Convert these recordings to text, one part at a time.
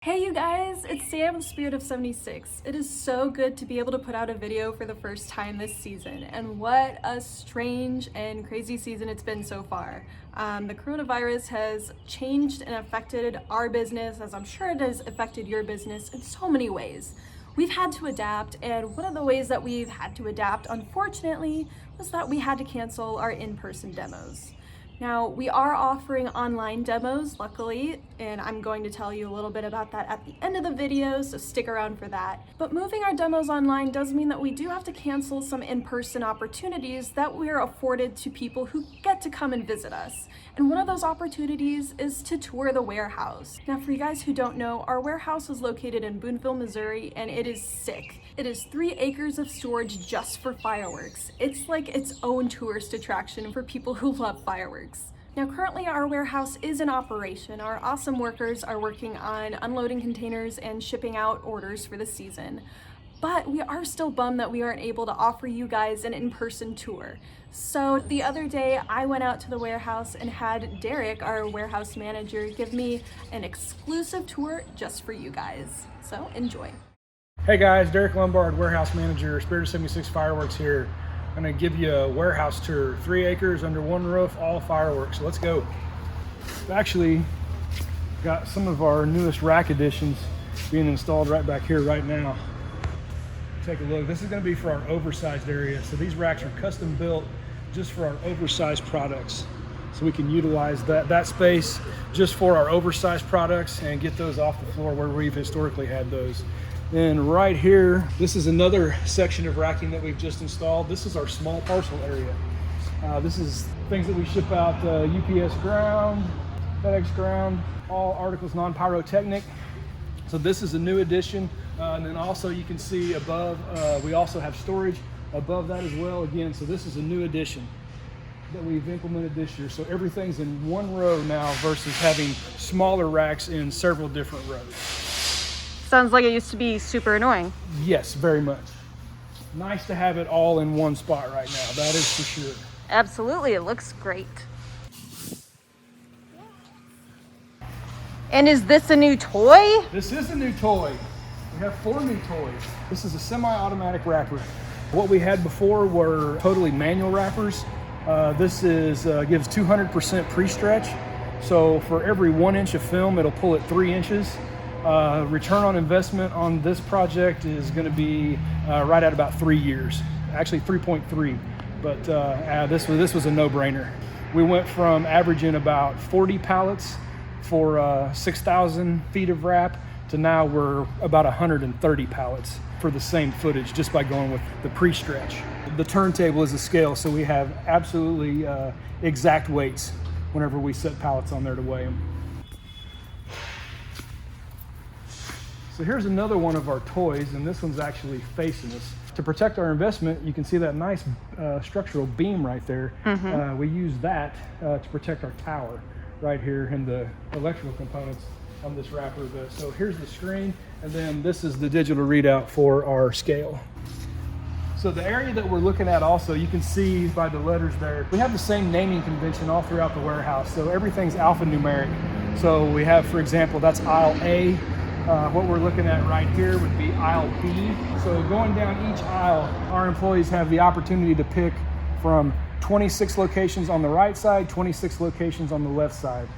Hey you guys, it's Sam with Spirit of 76. It is so good to be able to put out a video for the first time this season, and what a strange and crazy season it's been so far. The coronavirus has changed and affected our business, as I'm sure it has affected your business in so many ways. We've had to adapt, and one of the ways that we've had to adapt, unfortunately, was that we had to cancel our in-person demos. Now, we are offering online demos, luckily, and I'm going to tell you a little bit about that at the end of the video, so stick around for that. But moving our demos online does mean that we do have to cancel some in-person opportunities that we're afforded to people who get to come and visit us. And one of those opportunities is to tour the warehouse. Now, for you guys who don't know, our warehouse is located in Boonville, Missouri, and it is sick. It is 3 acres of storage just for fireworks. It's like its own tourist attraction for people who love fireworks. Now, currently our warehouse is in operation. Our awesome workers are working on unloading containers and shipping out orders for the season. But we are still bummed that we aren't able to offer you guys an in-person tour. So the other day I went out to the warehouse and had Derek, our warehouse manager, give me an exclusive tour just for you guys. So enjoy. Hey guys, Derek Lombard, warehouse manager, Spirit of 76 Fireworks here. I'm gonna give you a warehouse tour, 3 acres under one roof, all fireworks. So let's go. We've actually got some of our newest rack additions being installed right back here right now. Take a look. This is gonna be for our oversized area. So these racks are custom built just for our oversized products. So we can utilize that space just for our oversized products and get those off the floor where we've historically had those. Then right here, this is another section of racking that we've just installed. This is our small parcel area. This is things that we ship out UPS ground, FedEx ground, all articles non-pyrotechnic. So this is a new addition. And then also you can see above, we also have storage above that as well. Again, so this is a new addition that we've implemented this year. So everything's in one row now versus having smaller racks in several different rows. Sounds like it used to be super annoying. Yes, very much. Nice to have it all in one spot right now. That is for sure. Absolutely, it looks great. And is this a new toy? This is a new toy. We have 4 new toys. This is a semi-automatic wrapper. What we had before were totally manual wrappers. This gives 200% pre-stretch. So for every 1 inch of film, it'll pull it 3 inches. Return on investment on this project is going to be right at about 3 years, actually 3.3, but this was a no-brainer. We went from averaging about 40 pallets for 6,000 feet of wrap to now we're about 130 pallets for the same footage just by going with the pre-stretch. The turntable is a scale, so we have absolutely exact weights whenever we set pallets on there to weigh them. So here's another one of our toys, and this one's actually facing us. To protect our investment, you can see that nice structural beam right there. We use that to protect our tower right here and the electrical components on this wrapper. So here's the screen, and then this is the digital readout for our scale. So the area that we're looking at also, you can see by the letters there, we have the same naming convention all throughout the warehouse. So everything's alphanumeric. So we have, for example, that's aisle A. What we're looking at right here would be aisle B. So going down each aisle, our employees have the opportunity to pick from 26 locations on the right side, 26 locations on the left side.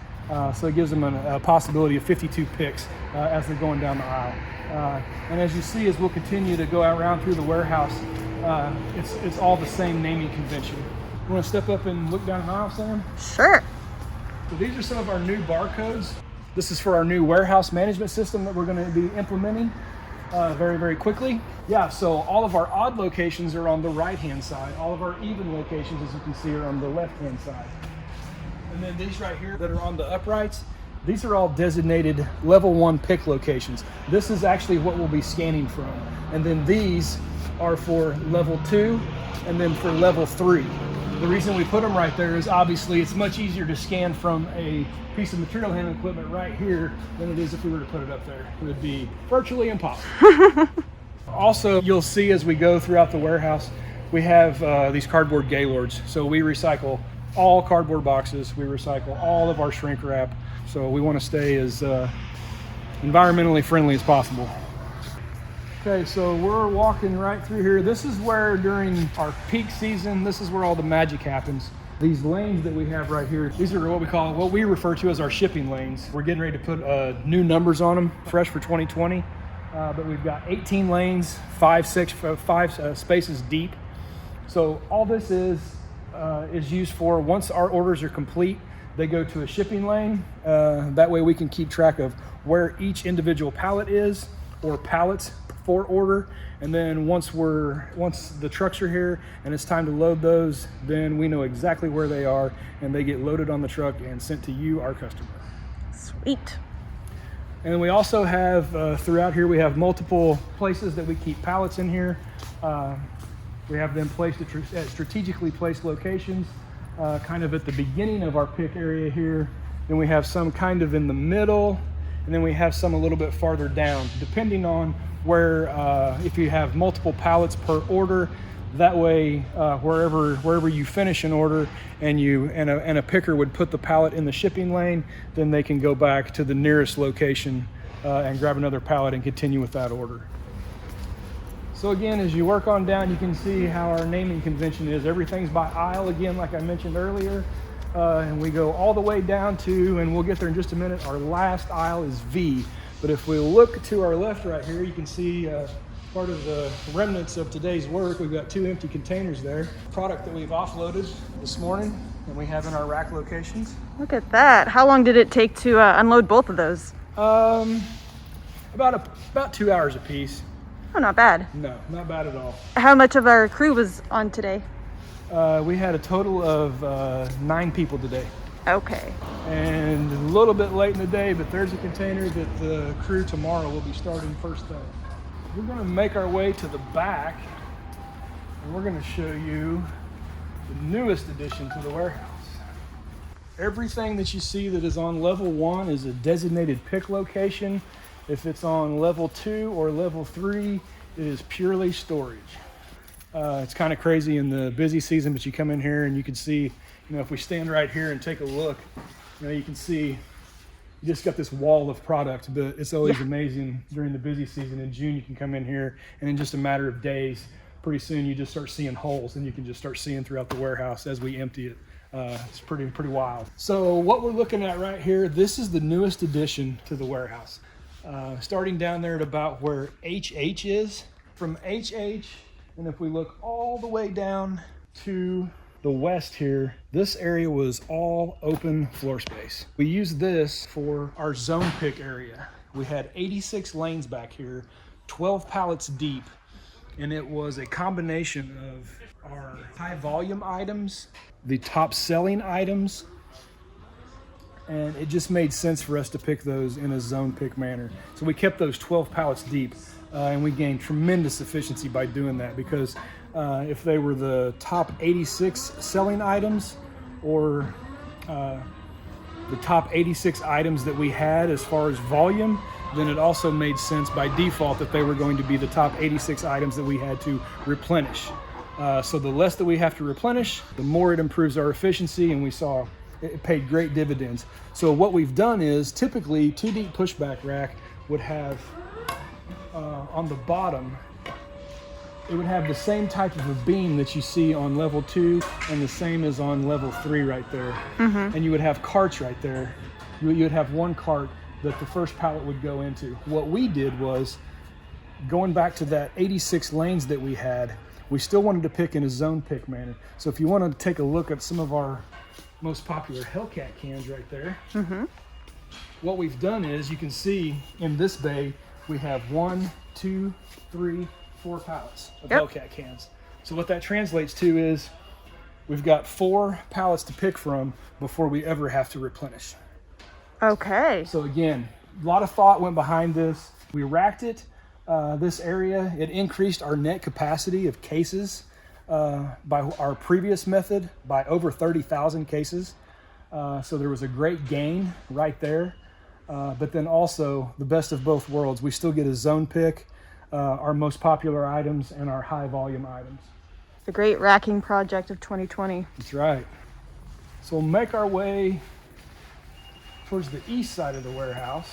So it gives them a possibility of 52 picks as they're going down the aisle. And as you see, as we'll continue to go around through the warehouse, it's all the same naming convention. You want to step up and look down the aisle, Sam? Sure. So these are some of our new barcodes. This is for our new warehouse management system that we're going to be implementing very, very quickly. Yeah, so all of our odd locations are on the right-hand side. All of our even locations, as you can see, are on the left-hand side. And then these right here that are on the uprights, these are all designated level 1 pick locations. This is actually what we'll be scanning from. And then these are for level 2 and then for level 3. The reason we put them right there is obviously it's much easier to scan from a piece of material handling equipment right here than it is if we were to put it up there. It would be virtually impossible. Also, you'll see as we go throughout the warehouse, we have these cardboard gaylords. So we recycle all cardboard boxes. We recycle all of our shrink wrap. So we want to stay as environmentally friendly as possible. Okay, so we're walking right through here. This is where during our peak season, this is where all the magic happens. These lanes that we have right here, these are what we refer to as our shipping lanes. We're getting ready to put new numbers on them, fresh for 2020. But we've got 18 lanes, five spaces deep. So all this is used for, once our orders are complete, they go to a shipping lane. That way we can keep track of where each individual pallet is, or pallets for order. And then once the trucks are here and it's time to load those, then we know exactly where they are and they get loaded on the truck and sent to you, our customer. Sweet. And then we also have, throughout here, we have multiple places that we keep pallets in here. We have them placed at strategically placed locations, kind of at the beginning of our pick area here. Then we have some kind of in the middle, and then we have some a little bit farther down, depending on where, if you have multiple pallets per order, that way wherever you finish an order and a picker would put the pallet in the shipping lane, then they can go back to the nearest location and grab another pallet and continue with that order. So again, as you work on down, you can see how our naming convention is. Everything's by aisle again, like I mentioned earlier. And we go all the way down to, and we'll get there in just a minute, our last aisle is V. But if we look to our left right here, you can see part of the remnants of today's work. We've got 2 empty containers there. Product that we've offloaded this morning and we have in our rack locations. Look at that. How long did it take to unload both of those? About 2 hours apiece. Oh, not bad. No, not bad at all. How much of our crew was on today? We had a total of 9 people today. Okay. And a little bit late in the day, but there's a container that the crew tomorrow will be starting first thing. We're going to make our way to the back, and we're going to show you the newest addition to the warehouse. Everything that you see that is on level 1 is a designated pick location. If it's on level 2 or level 3, it is purely storage. It's kind of crazy in the busy season, but you come in here and you can see, if we stand right here and take a look, you can see you just got this wall of product, but it's always amazing during the busy season. In June, you can come in here and in just a matter of days, pretty soon you just start seeing holes, and you can just start seeing throughout the warehouse as we empty it. It's pretty wild. So what we're looking at right here, this is the newest addition to the warehouse. Starting down there at about where HH is. From HH, and if we look all the way down to the west here, this area was all open floor space. We used this for our zone pick area. We had 86 lanes back here, 12 pallets deep, and it was a combination of our high volume items, the top selling items, and it just made sense for us to pick those in a zone pick manner. So we kept those 12 pallets deep, and we gained tremendous efficiency by doing that, because if they were the top 86 selling items, or the top 86 items that we had as far as volume, then it also made sense by default that they were going to be the top 86 items that we had to replenish. So the less that we have to replenish, the more it improves our efficiency, and we saw it paid great dividends. So what we've done is, typically 2 deep pushback rack would have on the bottom, it would have the same type of a beam that you see on level 2 and the same as on level 3 right there. And you would have carts right there. You would have one cart that the first pallet would go into. What we did was, going back to that 86 lanes that we had, we still wanted to pick in a zone pick manner. So if you want to take a look at some of our most popular Hellcat cans right there, what we've done is, you can see in this bay, we have 1, 2, 3, 4 pallets of Hellcat cans. So what that translates to is, we've got 4 pallets to pick from before we ever have to replenish. Okay. So again, a lot of thought went behind this. We racked it, this area. It increased our net capacity of cases by our previous method by over 30,000 cases. So there was a great gain right there. But then also, the best of both worlds, we still get a zone pick, our most popular items and our high volume items. The great racking project of 2020. That's right. So we'll make our way towards the east side of the warehouse.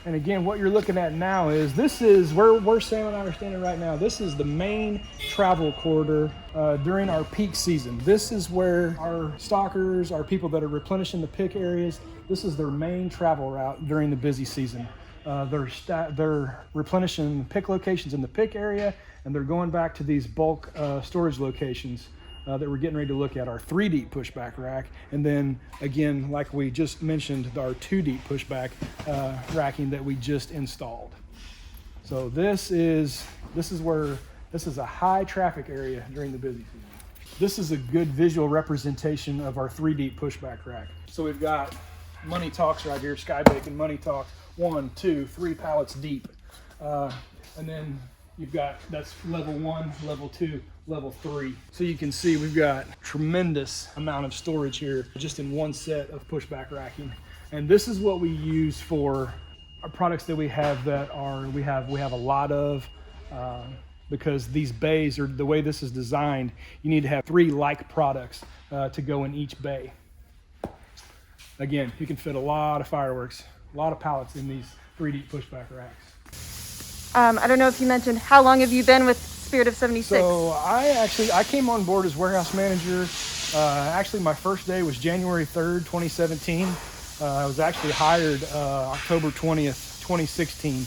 And again, what you're looking at now is, this is where Sam and I are standing right now. This is the main travel corridor during our peak season. This is where our stockers, our people that are replenishing the pick areas, this is their main travel route during the busy season. They're replenishing pick locations in the pick area, and they're going back to these bulk storage locations that we're getting ready to look at, our 3 deep pushback rack, and then again, like we just mentioned, our 2 deep pushback racking that we just installed. So this is a high traffic area during the busy season. This is a good visual representation of our 3 deep pushback rack. So we've got Money Talks right here, Sky Bacon Money Talks, 1, 2, 3 pallets deep, and then you've got, that's level 1, level 2, level 3. So you can see we've got tremendous amount of storage here just in one set of pushback racking. And this is what we use for our products that we have we have a lot of, because these bays, or the way this is designed, you need to have 3 like products to go in each bay. Again, you can fit a lot of fireworks, a lot of pallets in these 3 deep pushback racks. I don't know if you mentioned, how long have you been with Spirit of 76? So I came on board as warehouse manager. Actually, my first day was January 3rd, 2017. I was actually hired October 20th, 2016.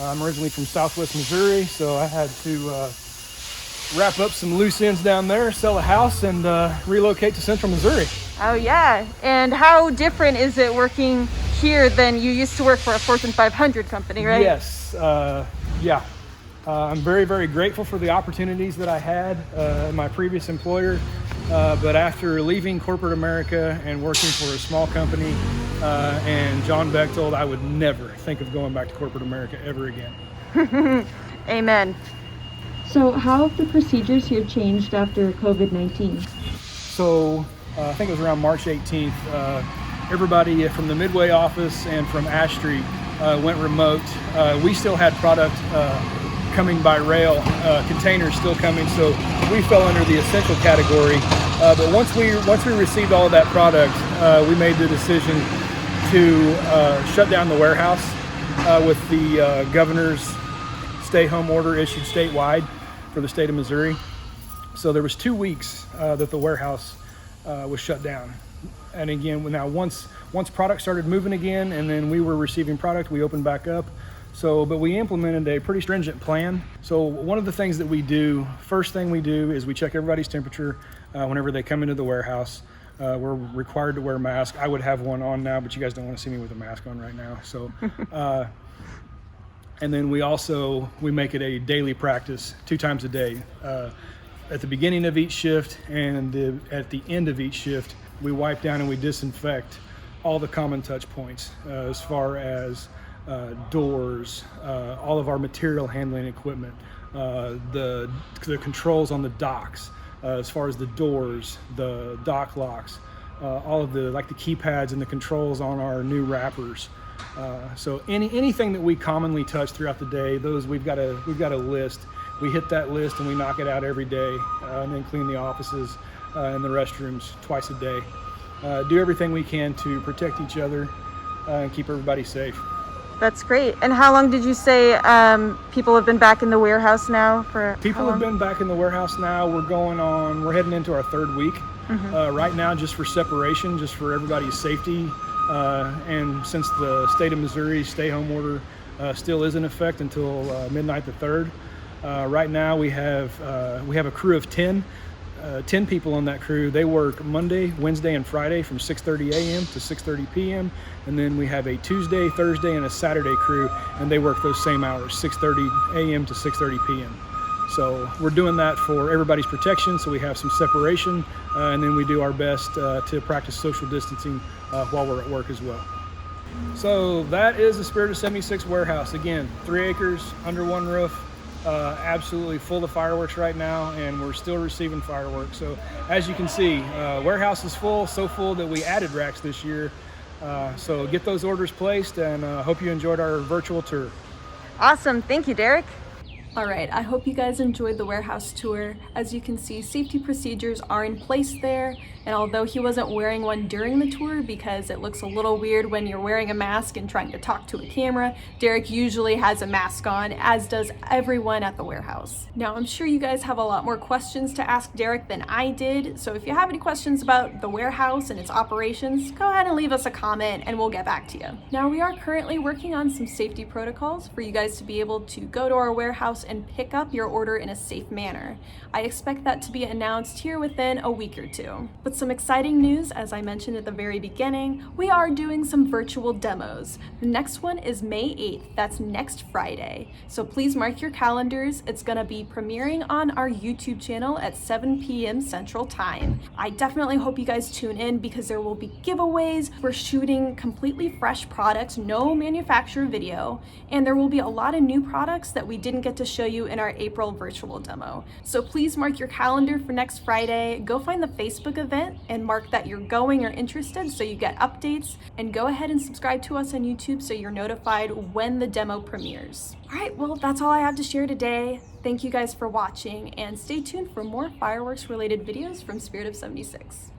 I'm originally from Southwest Missouri, so I had to wrap up some loose ends down there, sell a house, and relocate to Central Missouri. Oh yeah, and how different is it working here than you used to work for a Fortune 500 company, right? Yes, yeah. I'm very, very grateful for the opportunities that I had at my previous employer, but after leaving corporate America and working for a small company and John Bechtold, I would never think of going back to corporate America ever again. Amen. So how have the procedures here changed after COVID-19? So I think it was around March 18th, everybody from the Midway office and from Ash Street went remote. We still had product coming by rail, containers still coming, so we fell under the essential category. But once we received all of that product, we made the decision to shut down the warehouse with the governor's stay-home order issued statewide for the state of Missouri. So there was 2 weeks that the warehouse was shut down. And again, now once product started moving again, and then we were receiving product, we opened back up. So, but we implemented a pretty stringent plan. So one of the things that we do, first thing we do is we check everybody's temperature whenever they come into the warehouse. We're required to wear a mask. I would have one on now, but you guys don't want to see me with a mask on right now. So, and then we make it a daily practice, 2 times a day. At the beginning of each shift and at the end of each shift, we wipe down and we disinfect all the common touch points as far as doors, all of our material handling equipment, the controls on the docks, as far as the doors, the dock locks, all of the keypads and the controls on our new wrappers. So anything that we commonly touch throughout the day, those we've got a list. We hit that list and we knock it out every day, and then clean the offices and the restrooms twice a day. Do everything we can to protect each other and keep everybody safe. That's great. And how long did you say people have been back in the warehouse now? People have been back in the warehouse now. We're heading into our 3rd week. Right now, just for separation, just for everybody's safety. And since the state of Missouri stay-home order still is in effect until midnight the 3rd, right now we have a crew of 10 people on that crew. They work Monday, Wednesday, and Friday from 6:30 a.m. to 6:30 p.m. And then we have a Tuesday, Thursday, and a Saturday crew, and they work those same hours, 6:30 a.m. to 6:30 p.m. So we're doing that for everybody's protection, so we have some separation, and then we do our best to practice social distancing while we're at work as well. So that is the Spirit of 76 warehouse. Again, 3 acres under 1 roof. Absolutely full of fireworks right now, and we're still receiving fireworks. So as you can see, warehouse is full, so full that we added racks this year. So get those orders placed, and hope you enjoyed our virtual tour. Awesome. Thank you, Derek. Alright, I hope you guys enjoyed the warehouse tour. As you can see, safety procedures are in place there, and although he wasn't wearing one during the tour because it looks a little weird when you're wearing a mask and trying to talk to a camera, Derek usually has a mask on, as does everyone at the warehouse. Now, I'm sure you guys have a lot more questions to ask Derek than I did, so if you have any questions about the warehouse and its operations, go ahead and leave us a comment and we'll get back to you. Now, we are currently working on some safety protocols for you guys to be able to go to our warehouse and pick up your order in a safe manner. I expect that to be announced here within a week or two. But some exciting news, as I mentioned at the very beginning, we are doing some virtual demos. The next one is May 8th, that's next Friday. So please mark your calendars. It's gonna be premiering on our YouTube channel at 7 p.m. Central Time. I definitely hope you guys tune in because there will be giveaways. We're shooting completely fresh products, no manufacturer video, and there will be a lot of new products that we didn't get to show you in our April virtual demo. So please mark your calendar for next Friday. Go find the Facebook event and mark that you're going or interested so you get updates, and go ahead and subscribe to us on YouTube so you're notified when the demo premieres. All right, well, that's all I have to share today. Thank you guys for watching, and stay tuned for more fireworks related videos from Spirit of 76.